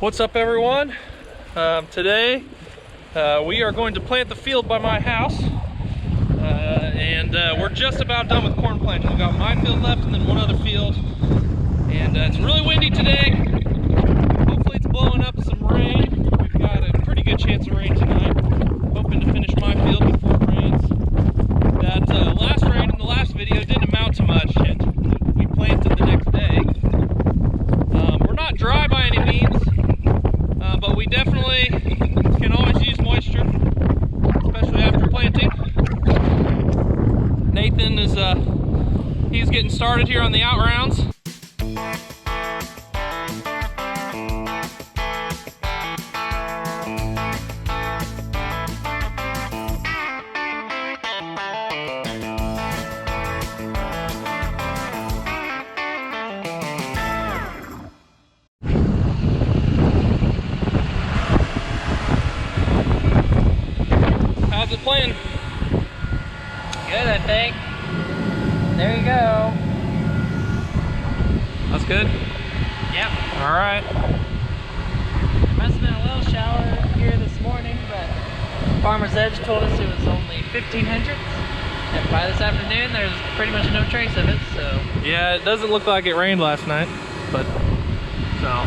What's up, everyone? Today we are going to plant the field by my house, and we're just about done with corn planting. We've got my field left and then one other field, and it's really windy today. Hopefully it's blowing up some rain. We've got a pretty good chance of rain tonight. Hoping to finish my field before it rains. That last rain in the last video didn't amount to much, and we planted the next day. We're not dry by any means, but we definitely can always use moisture, especially after planting. Nathan is he's getting started here on the out rounds. How's it playing? Good, I think. There you go. That's good? Yep. All right. There must have been a little shower here this morning, but Farmer's Edge told us it was only 1,500. And by this afternoon, there's pretty much no trace of it, so. Yeah, it doesn't look like it rained last night, but so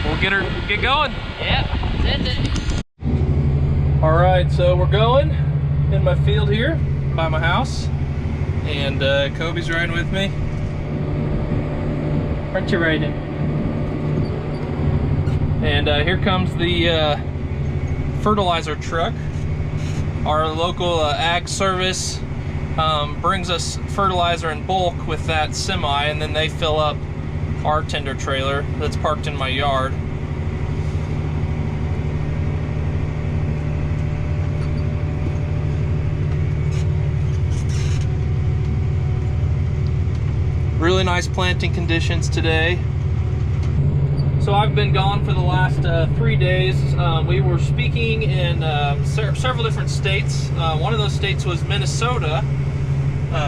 we'll get going. Yep, send it. All right, so we're going in my field here by my house, and Kobe's riding with me. Aren't you riding? And here comes the fertilizer truck. Our local ag service brings us fertilizer in bulk with that semi, and then they fill up our tender trailer that's parked in my yard. Really nice planting conditions today. So I've been gone for the last 3 days. We were speaking in several different states. One of those states was Minnesota.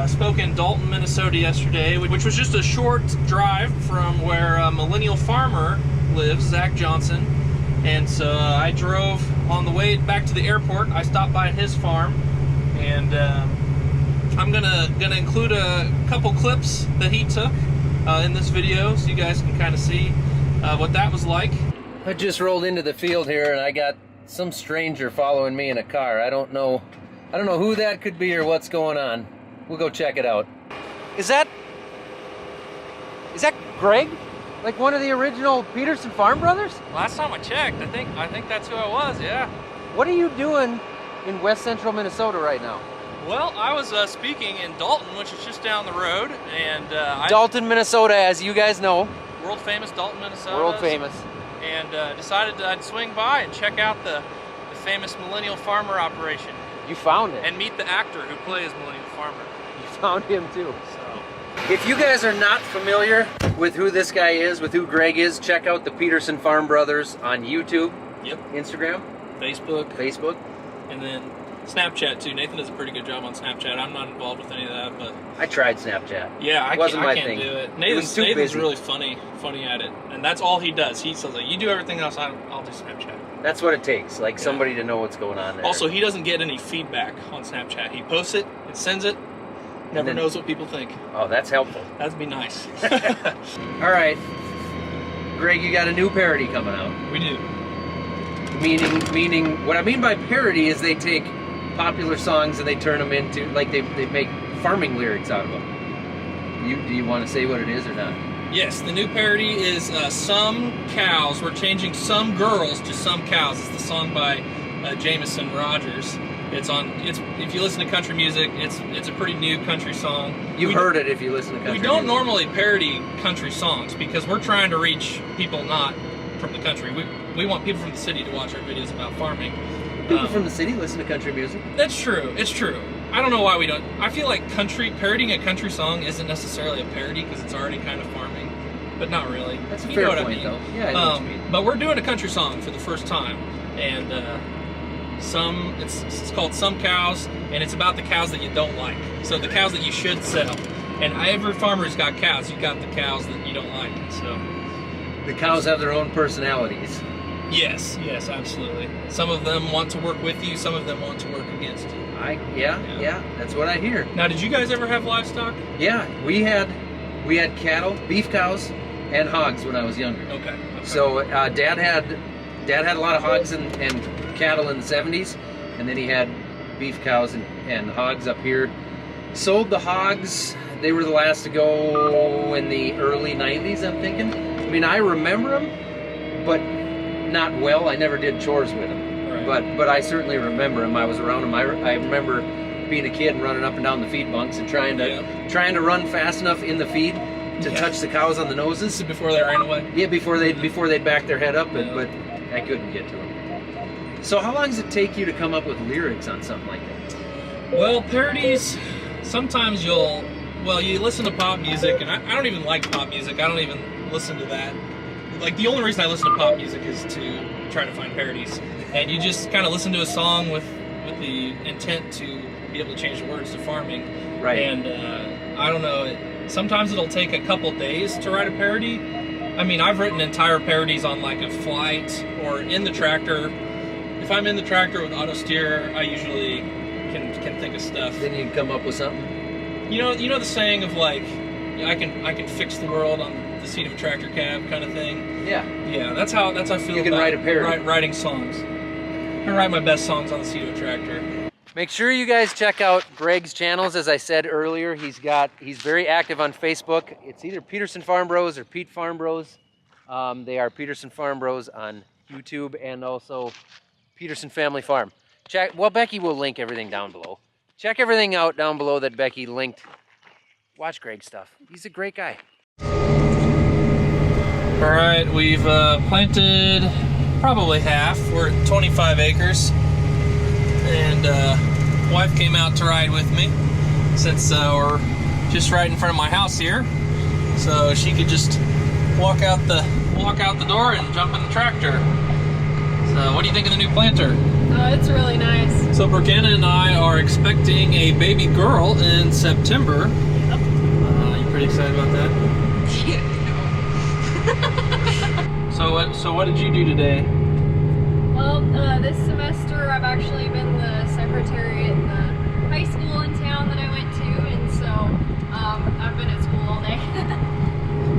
Spoke in Dalton, Minnesota yesterday, which was just a short drive from where Millennial Farmer lives, Zach Johnson. And so I drove on the way back to the airport. I stopped by his farm, and I'm gonna include a couple clips that he took in this video, so you guys can kind of see what that was like. I just rolled into the field here, and I got some stranger following me in a car. I don't know who that could be or what's going on. We'll go check it out. Is that Greg? Like one of the original Peterson farm brothers? Last time I checked, I think that's who I was. Yeah. What are you doing in west central Minnesota right now? Well, I was speaking in Dalton, which is just down the road, and Dalton, Minnesota, as you guys know. World famous Dalton, Minnesota. World famous. And decided I'd swing by and check out the famous Millennial Farmer operation. You found it. And meet the actor who plays Millennial Farmer. You found him too. So, if you guys are not familiar with who this guy is, with who Greg is, check out the Peterson Farm Brothers on YouTube. Yep. Instagram. Facebook. And then Snapchat too. Nathan does a pretty good job on Snapchat. I'm not involved with any of that, but I tried Snapchat. Yeah, I can't do it. Nathan's busy. Really funny at it, and that's all he does. He says, like, you do everything else, I'll do Snapchat. That's what it takes, like somebody to know what's going on there. Also, he doesn't get any feedback on Snapchat. He posts it, it sends it, never knows what people think. Oh, that's helpful. That'd be nice. All right, Greg, you got a new parody coming out. We do. Meaning, what I mean by parody is they take popular songs and they turn them into, like, they make farming lyrics out of them. Do you want to say what it is or not? Yes, the new parody is Some Cows. We're changing Some Girls to Some Cows. It's the song by Jameson Rogers. If you listen to country music, it's a pretty new country song. You've heard it if you listen to country music. We don't normally parody country songs because we're trying to reach people not from the country. We want people from the city to watch our videos about farming. People from the city listen to country music. That's true. It's true. I don't know why we don't. I feel like parodying a country song isn't necessarily a parody because it's already kind of farming, but not really. That's a fair point, though. Yeah, I know what you mean. But we're doing a country song for the first time, and it's called Some Cows, and it's about the cows that you don't like. So the cows that you should sell. And every farmer's got cows. You've got the cows that you don't like. So the cows have their own personalities. Yes, absolutely. Some of them want to work with you, some of them want to work against you. Yeah, that's what I hear. Now, did you guys ever have livestock? Yeah, we had cattle, beef cows, and hogs when I was younger. Okay. So Dad had a lot of hogs and cattle in the 70s, and then he had beef cows and hogs up here. Sold the hogs. They were the last to go in the early 90s, I'm thinking. I mean, I remember them, but not well. I never did chores with them. Right. But I certainly remember them. I was around them. I remember being a kid and running up and down the feed bunks and trying to run fast enough in the feed to touch the cows on the noses before they ran away. Yeah, before they'd back their head up, but I couldn't get to them. So how long does it take you to come up with lyrics on something like that? Well, parodies, sometimes you listen to pop music, and I don't even like pop music. I don't even listen to that. Like, the only reason I listen to pop music is to try to find parodies. And you just kind of listen to a song with the intent to be able to change the words to farming. Right. And I don't know, sometimes it'll take a couple days to write a parody. I mean, I've written entire parodies on like a flight or in the tractor. If I'm in the tractor with auto steer, I usually can think of stuff. Then you can come up with something. You know the saying of like, I can fix the world on the seat of a tractor cab kind of thing. Yeah. Yeah, that's how I feel. You can about write a parody. Writing songs. I write my best songs on the seat of a tractor. Make sure you guys check out Greg's channels. As I said earlier, he's very active on Facebook. It's either Peterson Farm Bros or Pete Farm Bros. They are Peterson Farm Bros on YouTube and also Peterson Family Farm. Becky will link everything down below. Check everything out down below that Becky linked. Watch Greg's stuff. He's a great guy. All right, we've planted probably half. We're at 25 acres. And wife came out to ride with me since we're just right in front of my house here. So she could just walk out the door and jump in the tractor. So what do you think of the new planter? It's really nice. So Brianna and I are expecting a baby girl in September. Yep. You pretty excited about that? Yeah. So what did you do today? Well, this semester I've actually been the secretary at the high school in town that I went to, and so I've been at school all day.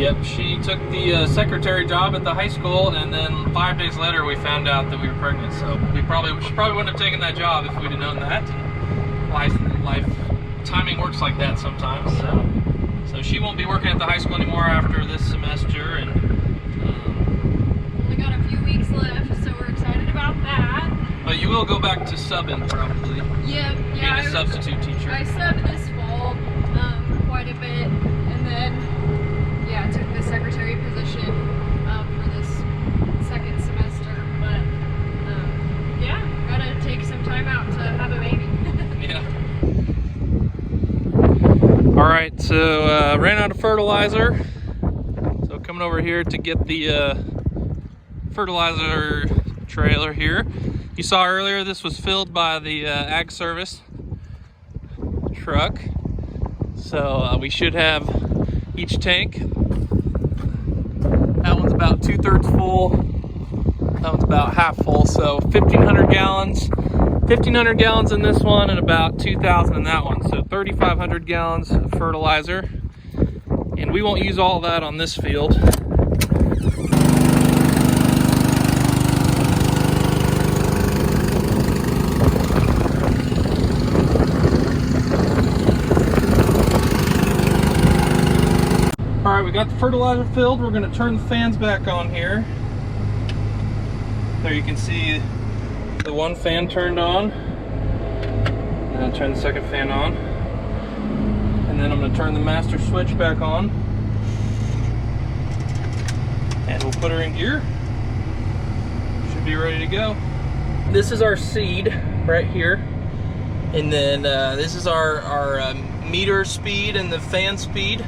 Yep, she took the secretary job at the high school, and then 5 days later we found out that we were pregnant. So she probably wouldn't have taken that job if we'd have known that. Life timing works like that sometimes. So she won't be working at the high school anymore after this semester, and only got a few weeks left, so we're excited about that. But you will go back to subbing probably. Yeah. Being a substitute teacher. I subbed this fall quite a bit, and then I took the secretary position for this second semester. But gotta take some time out to have a baby. Yeah. All right, so ran out of fertilizer. So coming over here to get the fertilizer trailer here. You saw earlier this was filled by the Ag Service truck. So we should have each tank. That one's about 2/3 full. That one's about half full. So 1,500 gallons. 1,500 gallons in this one and about 2,000 in that one. So 3,500 gallons of fertilizer. And we won't use all that on this field. All right, we got the fertilizer filled. We're gonna turn the fans back on here. There you can see the one fan turned on. And I'll turn the second fan on. And then I'm gonna turn the master switch back on. And we'll put her in gear. Should be ready to go. This is our seed right here. And then this is our meter speed and the fan speed.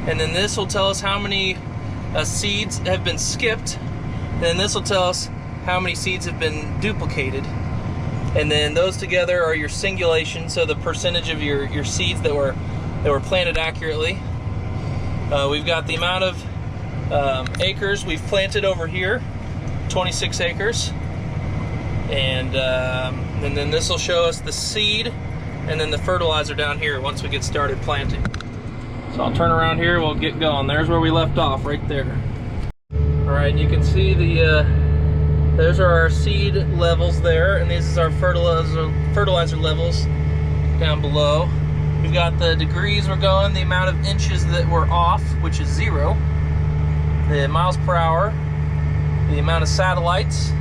And then this will tell us how many seeds have been skipped. And then this will tell us how many seeds have been duplicated. And then those together are your singulation, so the percentage of your seeds that were planted accurately. We've got the amount of acres we've planted over here, 26 acres. And then this will show us the seed and then the fertilizer down here once we get started planting. So I'll turn around here, we'll get going. There's where we left off, right there. All right, and you can see those are our seed levels there, and this is our fertilizer levels down below. We've got the degrees we're going, the amount of inches that we're off, which is 0, the miles per hour, the amount of satellites,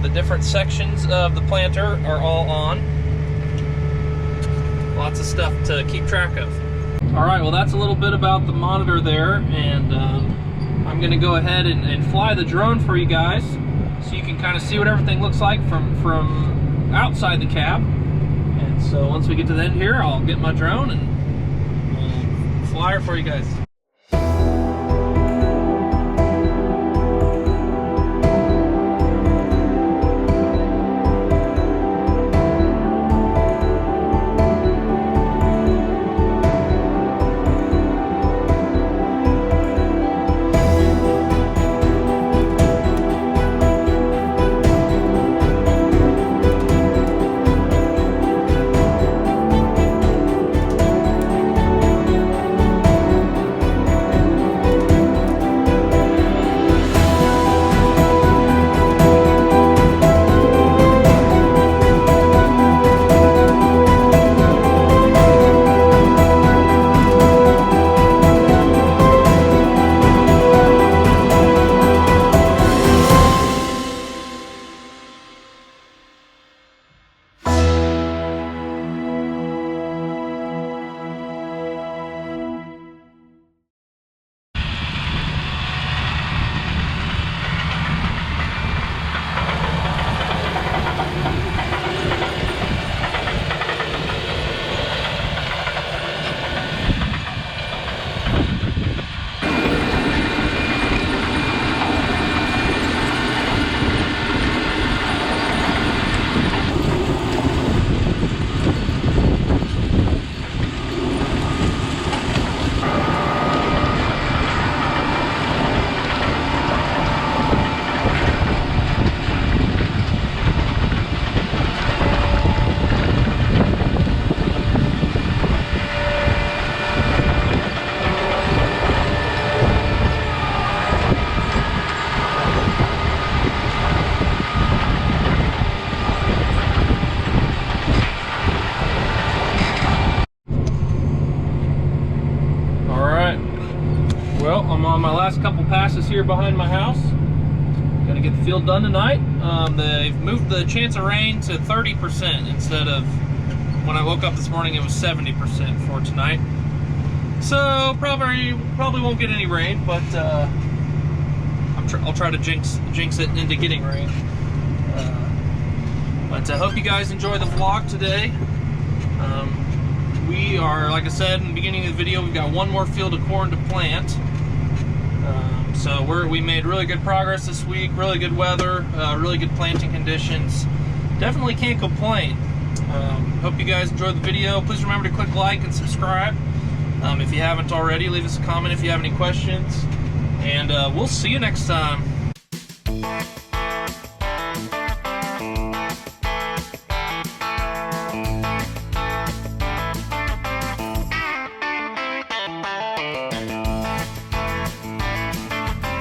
the different sections of the planter are all on. Lots of stuff to keep track of. All right, well that's a little bit about the monitor there, and I'm gonna go ahead and fly the drone for you guys so you can kind of see what everything looks like from outside the cab. And so once we get to the end here, I'll get my drone and we'll fly her for you guys. Well, I'm on my last couple passes here behind my house. Gonna get the field done tonight. They've moved the chance of rain to 30% instead of, when I woke up this morning, it was 70% for tonight. So probably won't get any rain, but I'll try to jinx it into getting rain. But I hope you guys enjoy the vlog today. We are, like I said in the beginning of the video, we've got one more field of corn to plant. So we made really good progress this week, really good weather, really good planting conditions. Definitely can't complain. Hope you guys enjoyed the video. Please remember to click like and subscribe. If you haven't already, leave us a comment if you have any questions. And we'll see you next time.